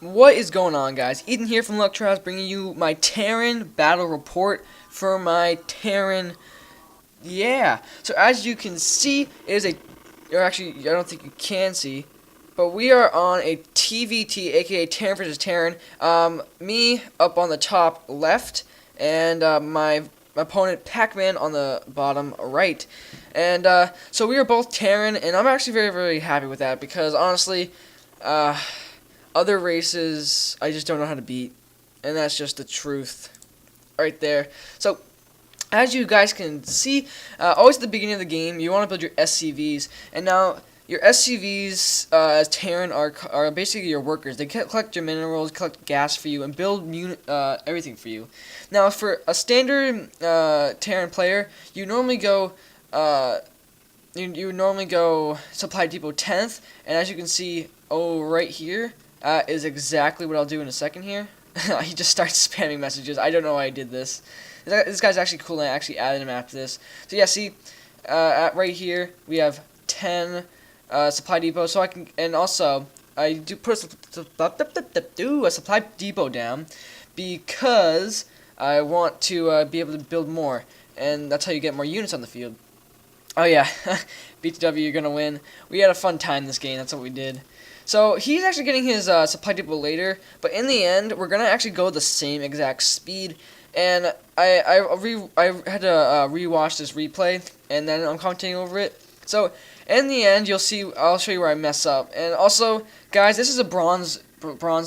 What is going on, guys? Ethan here from Lucktrash, bringing you my Terran battle report for my Terran. Yeah. So as you can see, it is a, or actually, I don't think you can see, but we are on a TvT, aka Terran versus Terran. Me up on the top left, and my opponent Pac-Man on the bottom right. And so we are both Terran, and I'm actually very, very happy with that because honestly, other races, I just don't know how to beat, and that's just the truth right there. So, as you guys can see, always at the beginning of the game, you want to build your SCVs, and now your SCVs as Terran are basically your workers. They collect your minerals, collect gas for you, and build everything for you. Now, for a standard Terran player, you normally go you normally go supply depot 10th, and as you can see, right here. Is exactly what I'll do in a second here. He just starts spamming messages. I don't know why I did this. This guy's actually cool, and I actually added him after this. So yeah, see, right here we have 10 supply depots. So I can, and also I do put a supply depot down because I want to be able to build more, and that's how you get more units on the field. Oh yeah, BTW, you're gonna win. We had a fun time this game. That's what we did. So he's actually getting his supply depot later, but in the end, we're gonna actually go the same exact speed. And I had to rewatch this replay, and then I'm commentating over it. So in the end, you'll see. I'll show you where I mess up. And also, guys, this is a bronze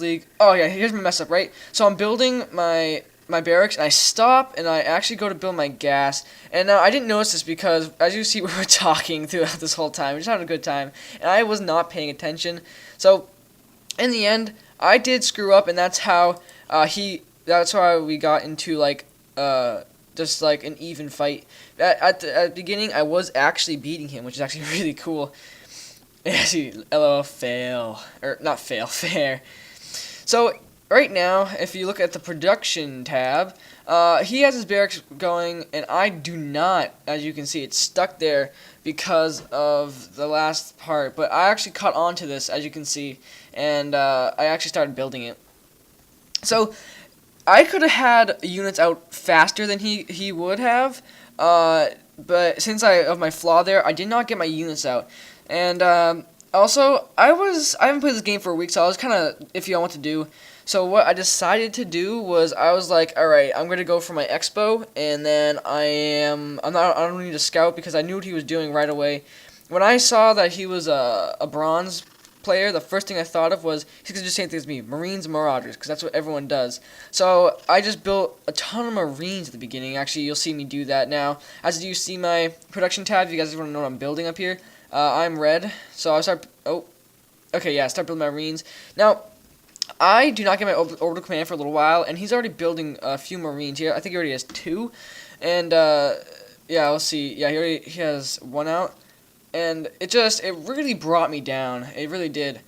league. Oh yeah, here's my mess up, right? So I'm building my barracks, and I stop, and I actually go to build my gas. And now I didn't notice this because, as you see, we were talking throughout this whole time. We just having a good time, and I was not paying attention. So, in the end, I did screw up, and that's how that's how we got into like just like an even fight. At the beginning, I was actually beating him, which is actually really cool. Yeah, see, LOL, fail, or not fail, fair. So right now, if you look at the production tab, he has his barracks going, and I do not. As you can see, it's stuck there because of the last part. But I actually caught on to this, as you can see, and I actually started building it. So I could have had units out faster than he would have, but since of my flaw there, I did not get my units out. And also, I haven't played this game for a week, so I was kind of iffy on what to do. So what I decided to do was I was like, all right, I'm gonna go for my expo, and then I don't need to scout because I knew what he was doing right away. When I saw that he was a bronze player, the first thing I thought of was he's gonna do the same thing as me, Marines and Marauders, because that's what everyone does. So I just built a ton of Marines at the beginning. Actually, you'll see me do that now. As you see my production tab, if you guys want to know what I'm building up here, I'm red. So I'll start. Oh, okay, yeah, start building my Marines now. I do not get my orbital command for a little while, and he's already building a few Marines here. I think he already has 2, and yeah, we'll see. Yeah, he has 1 out, and it really brought me down. It really did.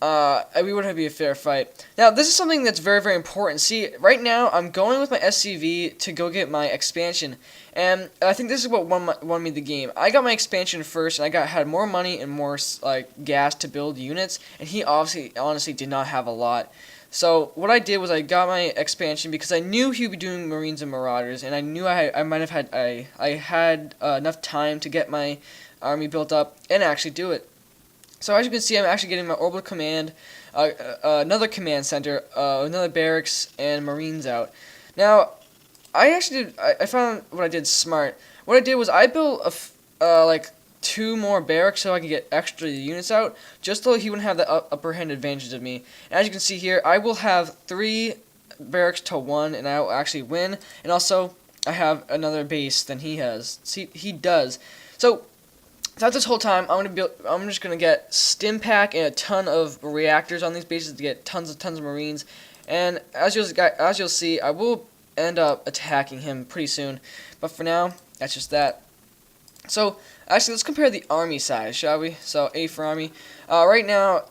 We wouldn't have be a fair fight. Now, this is something that's very, very important. See, right now, I'm going with my SCV to go get my expansion, and I think this is what won me the game. I got my expansion first, and had more money and more gas to build units, and he honestly did not have a lot. So what I did was I got my expansion because I knew he would be doing Marines and Marauders, and I knew I might have had I had enough time to get my army built up and actually do it. So as you can see, I'm actually getting my orbital command, another command center, another barracks, and Marines out. Now, I found what I did smart. What I did was I built like 2 more barracks so I can get extra units out, just so he wouldn't have the upper hand advantage of me. And as you can see here, I will have 3 barracks to 1, and I will actually win. And also, I have another base than he has. See, he does. So throughout this whole time, I'm just gonna get stim pack and a ton of reactors on these bases to get tons of Marines. And as you'll see, I will end up attacking him pretty soon. But for now, that's just that. So actually, let's compare the army size, shall we? So A for army. Right now,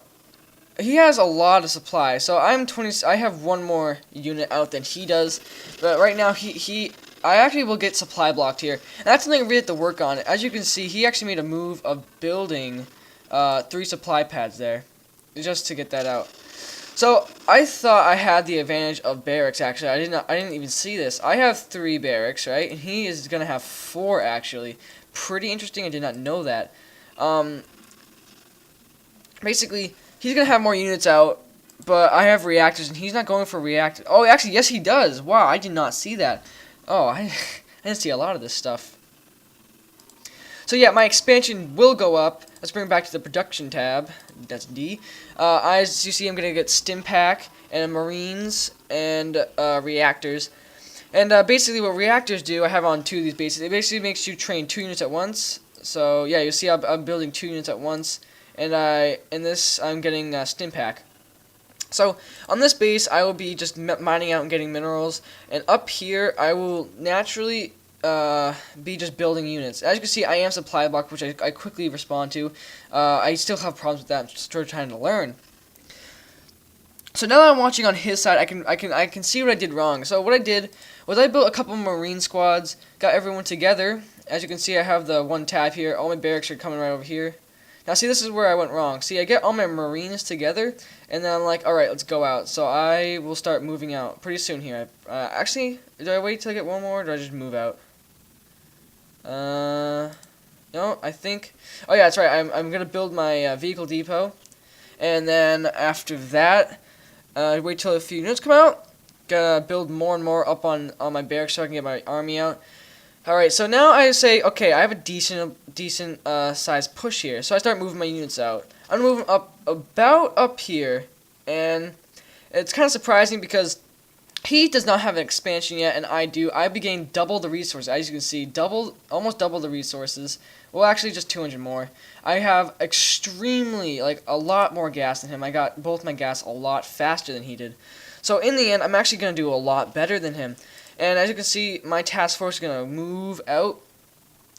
he has a lot of supply. So I'm 20. I have 1 more unit out than he does. But right now, I actually will get supply blocked here. And that's something I really have to work on. As you can see, he actually made a move of building 3 supply pads there, just to get that out. So I thought I had the advantage of barracks. Actually, I didn't even see this. I have 3 barracks, right? And he is gonna have 4 actually. Pretty interesting. I did not know that. Um, Basically, he's gonna have more units out, but I have reactors, and he's not going for reactors. Oh, actually, yes, he does. Wow, I did not see that. Oh, I didn't see a lot of this stuff. So yeah, my expansion will go up. Let's bring it back to the production tab. That's D. As you see, I'm gonna get stim pack and marines and reactors. And basically, what reactors do, I have on 2 of these bases. It basically makes you train 2 units at once. So yeah, you see, I'm building 2 units at once, and in this, I'm getting stim pack. So on this base, I will be just mining out and getting minerals, and up here, I will naturally be just building units. As you can see, I am supply block, which I quickly respond to. I still have problems with that. I'm still trying to learn. So now that I'm watching on his side, I can see what I did wrong. So what I did was I built a couple marine squads, got everyone together. As you can see, I have the 1 tab here. All my barracks are coming right over here. Now see, this is where I went wrong. See, I get all my marines together, and then I'm like, alright, let's go out. So I will start moving out pretty soon here. Actually, do I wait till I get 1 more, or do I just move out? No, I think... Oh yeah, that's right, I'm going to build my vehicle depot. And then after that, wait till a few units come out. Gonna build more and more up on my barracks so I can get my army out. Alright, so now I say, okay, I have a decent size push here. So I start moving my units out. I'm moving up about up here. And it's kind of surprising because he does not have an expansion yet, and I do. I be getting double the resources. As you can see, almost double the resources. Well, actually, just 200 more. I have extremely, like, a lot more gas than him. I got both my gas a lot faster than he did. So in the end, I'm actually going to do a lot better than him. And as you can see, my task force is going to move out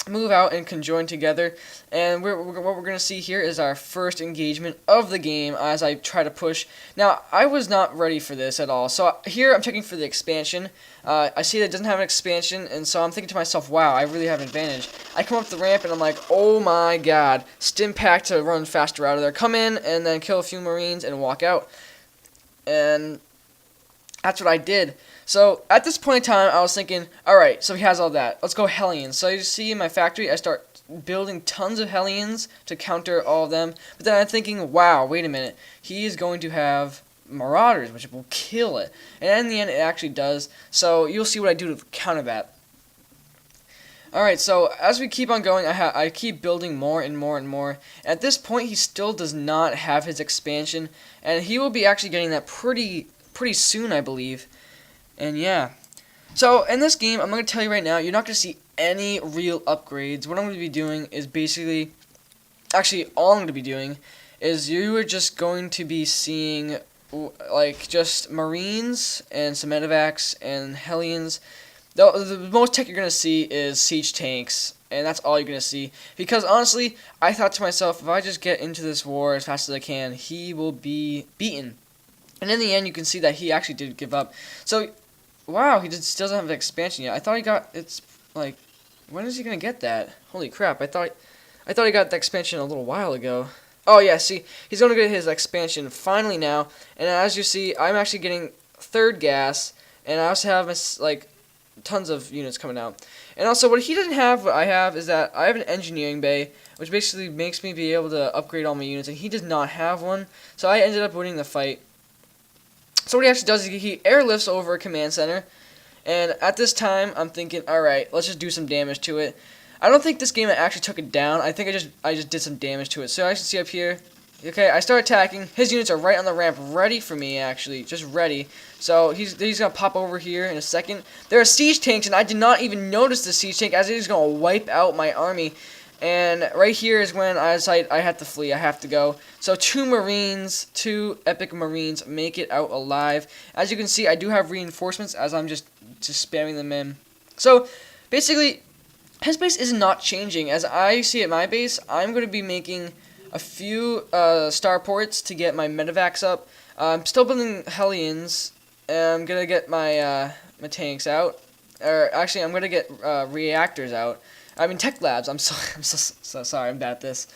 and conjoin together. And what we're going to see here is our first engagement of the game as I try to push. Now, I was not ready for this at all. So here I'm checking for the expansion. I see that it doesn't have an expansion, and so I'm thinking to myself, wow, I really have an advantage. I come up the ramp and I'm like, oh my god, stim pack to run faster out of there. Come in and then kill a few marines and walk out. And that's what I did. So at this point in time, I was thinking, alright, so he has all that. Let's go Hellions. So you see in my factory, I start building tons of Hellions to counter all of them. But then I'm thinking, wow, wait a minute. He is going to have Marauders, which will kill it. And in the end, it actually does. So you'll see what I do to counter that. Alright, so as we keep on going, I keep building more and more and more. At this point, he still does not have his expansion. And he will be actually getting that pretty soon, I believe. And yeah. So in this game, I'm going to tell you right now, you're not going to see any real upgrades. What I'm going to be doing is basically, actually all I'm going to be doing is you are just going to be seeing like just Marines and some medevacs and Hellions. The most tech you're going to see is siege tanks, and that's all you're going to see. Because honestly, I thought to myself, if I just get into this war as fast as I can, he will be beaten. And in the end, you can see that he actually did give up. So, wow, he just doesn't have an expansion yet. I thought he got, it's like, when is he going to get that? Holy crap, I thought he got the expansion a little while ago. Oh yeah, see, he's going to get his expansion finally now. And as you see, I'm actually getting 3rd gas, and I also have, like, tons of units coming out. And also, what he doesn't have, what I have, is that I have an engineering bay, which basically makes me be able to upgrade all my units, and he does not have one. So I ended up winning the fight. So what he actually does is he airlifts over a command center, and at this time I'm thinking, alright, let's just do some damage to it. I don't think this game actually took it down. I think I just did some damage to it. So as you can see up here, okay, I start attacking. His units are right on the ramp, ready for me actually, just ready. So he's gonna pop over here in a second. There are siege tanks, and I did not even notice the siege tank as he's gonna wipe out my army. And right here is when I decide I have to flee. I have to go. So 2 Marines, 2 epic Marines make it out alive. As you can see, I do have reinforcements as I'm just spamming them in. So basically, his base is not changing. As I see at my base, I'm going to be making a few starports to get my medevacs up. I'm still building Hellions, and I'm going to get my tanks out. Or actually, I'm going to get reactors out. I mean, tech labs. I'm so sorry. I'm bad at this.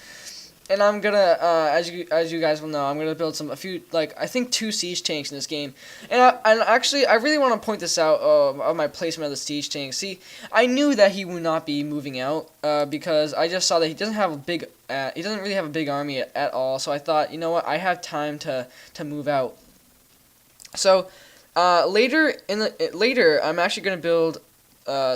and I'm gonna, as you guys will know, I'm gonna build a few, like, I think 2 siege tanks in this game, and actually, I really want to point this out of my placement of the siege tank. See, I knew that he would not be moving out, because I just saw that he doesn't have a big, he doesn't really have a big army at all. So I thought, you know what, I have time to move out. So, later, I'm actually gonna build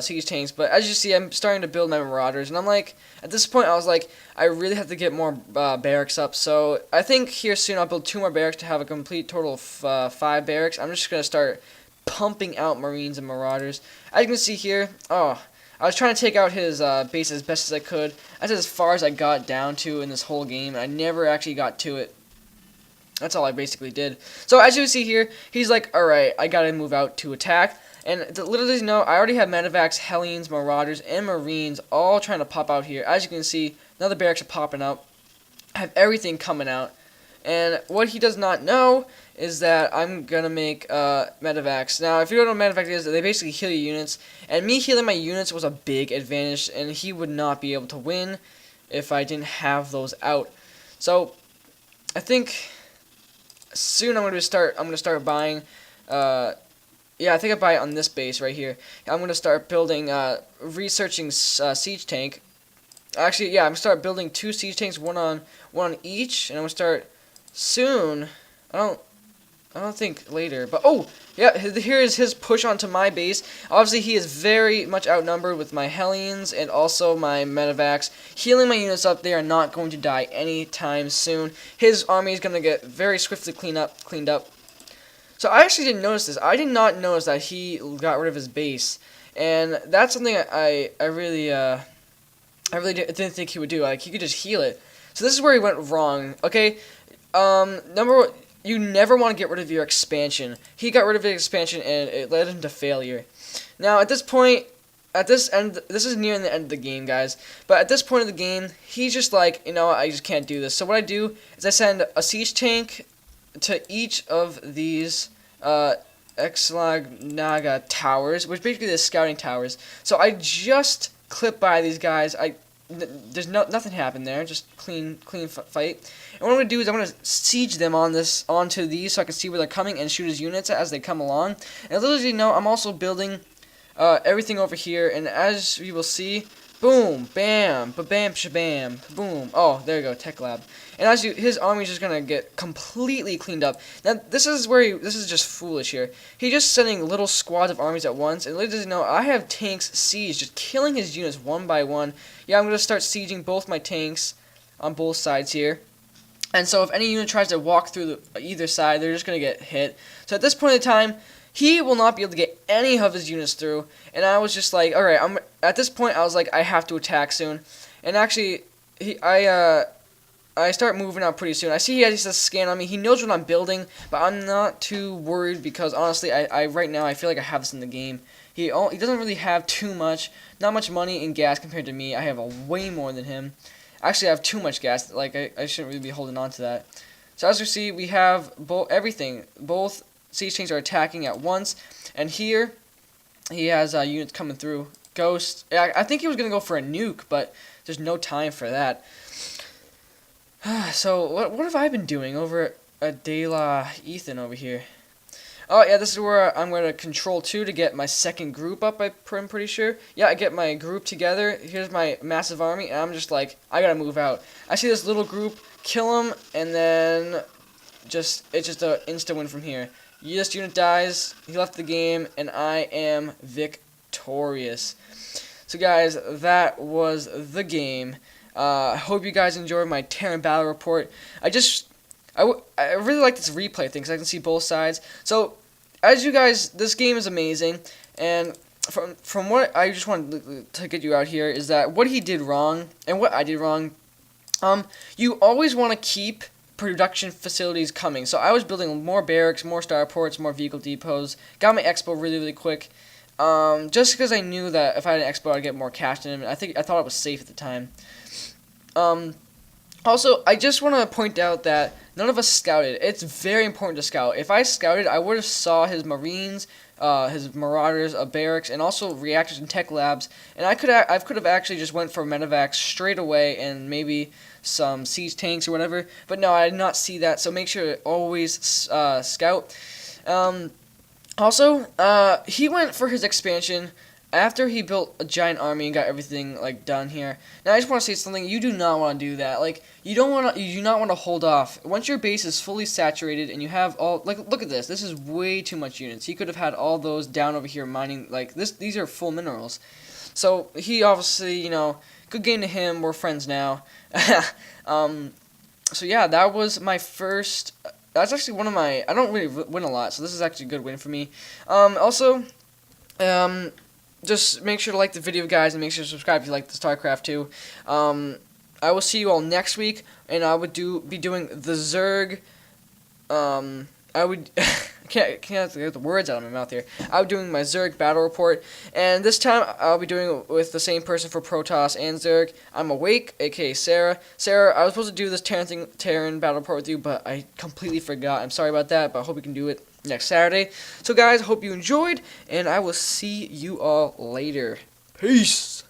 siege tanks, but as you see, I'm starting to build my marauders, and I'm like, at this point, I was like, I really have to get more barracks up. So I think here soon I'll build 2 more barracks to have a complete total of 5 barracks. I'm just gonna start pumping out marines and marauders. As you can see here, oh, I was trying to take out his base as best as I could. That's as far as I got down to in this whole game, and I never actually got to it. That's all I basically did. So as you see here, he's like, alright, I gotta move out to attack. And to literally know, I already have Medivacs, Hellions, Marauders, and Marines all trying to pop out here. As you can see, now the barracks are popping up. I have everything coming out. And what he does not know is that I'm going to make Medivacs. Now, if you don't know what Medivac is, they basically heal your units. And me healing my units was a big advantage, and he would not be able to win if I didn't have those out. So, I think soon I'm going to start buying... yeah, I think I buy it on this base right here. I'm going to start building, researching siege tank. Actually, yeah, I'm going to start building 2 siege tanks, one on each, and I'm going to start soon. I don't think later, but oh, yeah, here is his push onto my base. Obviously, he is very much outnumbered with my Hellions and also my Medivacs. Healing my units up, they are not going to die anytime soon. His army is going to get very swiftly cleaned up. So I actually didn't notice this. I did not notice that he got rid of his base, and that's something I really didn't think he would do. Like, he could just heal it. So this is where he went wrong. Okay, you never want to get rid of your expansion. He got rid of his expansion, and it led him to failure. Now at this point, this is nearing the end of the game, guys. But at this point of the game, he's just like, you know, I just can't do this. So what I do is I send a siege tank to each of these Exlagnaga towers, which basically the scouting towers. So I just clip by these guys. There's nothing happened there, just clean fight. And what I'm gonna do is I'm gonna siege them onto these so I can see where they're coming and shoot his units as they come along. And little as you know, I'm also building everything over here, and as you will see, boom, bam, ba-bam, shabam, boom. Oh, there you go, Tech Lab. And his army is just gonna get completely cleaned up. Now, this is just foolish here. He's just sending little squads of armies at once, and little does he know, I have tanks sieged, just killing his units one by one. Yeah, I'm gonna start sieging both my tanks on both sides here. And so if any unit tries to walk through either side, they're just gonna get hit. So at this point in time, he will not be able to get any of his units through, and I was just like, alright, at this point, I was like, I have to attack soon. And actually, I start moving out pretty soon. I see he has a scan on me. He knows what I'm building, but I'm not too worried because, honestly, right now, I feel like I have this in the game. He doesn't really have not much money in gas compared to me. I have way more than him. Actually, I have too much gas. Like, I shouldn't really be holding on to that. So as you see, we have everything. Both siege tanks are attacking at once, and here he has units coming through. Ghost. I think he was gonna go for a nuke, but there's no time for that. So what have I been doing over at De La Ethan over here? Oh yeah, this is where I'm gonna control 2 to get my second group up. I'm pretty sure. Yeah, I get my group together. Here's my massive army, and I'm just like, I gotta move out. I see this little group, kill him, and then it's just an insta win from here. This unit dies, he left the game, and I am victorious. So guys, that was the game. I hope you guys enjoyed my Terran battle report. I really like this replay thing because I can see both sides. So, as you guys, this game is amazing, and from what I just wanted to get you out here is that what he did wrong and what I did wrong. You always want to keep production facilities coming. So I was building more barracks, more starports, more vehicle depots. Got my expo really quick. Just because I knew that if I had an expo, I'd get more cash in him. I thought it was safe at the time. Also, I just want to point out that none of us scouted. It's very important to scout. If I scouted, I would have saw his Marines, his Marauders, barracks, and also reactors and tech labs. And I could have actually just went for Medivacs straight away and maybe some siege tanks or whatever. But no, I did not see that, so make sure to always scout. Also, he went for his expansion after he built a giant army and got everything like done here. Now I just want to say something. You do not want to do that. Like you do not want to hold off. Once your base is fully saturated and you have all, like, look at this. This is way too much units. He could have had all those down over here mining like this. These are full minerals. So he obviously, good game to him. We're friends now. So yeah, that was my first. That's actually one of my. I don't really win a lot, so this is actually a good win for me. Also, just make sure to like the video, guys, and make sure to subscribe if you like the StarCraft too. I will see you all next week, and I would be doing the Zerg. I would can't get the words out of my mouth here. I'll be doing my Zerg battle report, and this time I'll be doing it with the same person for Protoss and Zerg. I'm Awake, aka Sarah. Sarah, I was supposed to do this Terran battle report with you, but I completely forgot. I'm sorry about that, but I hope we can do it next Saturday. So guys, I hope you enjoyed, and I will see you all later. Peace!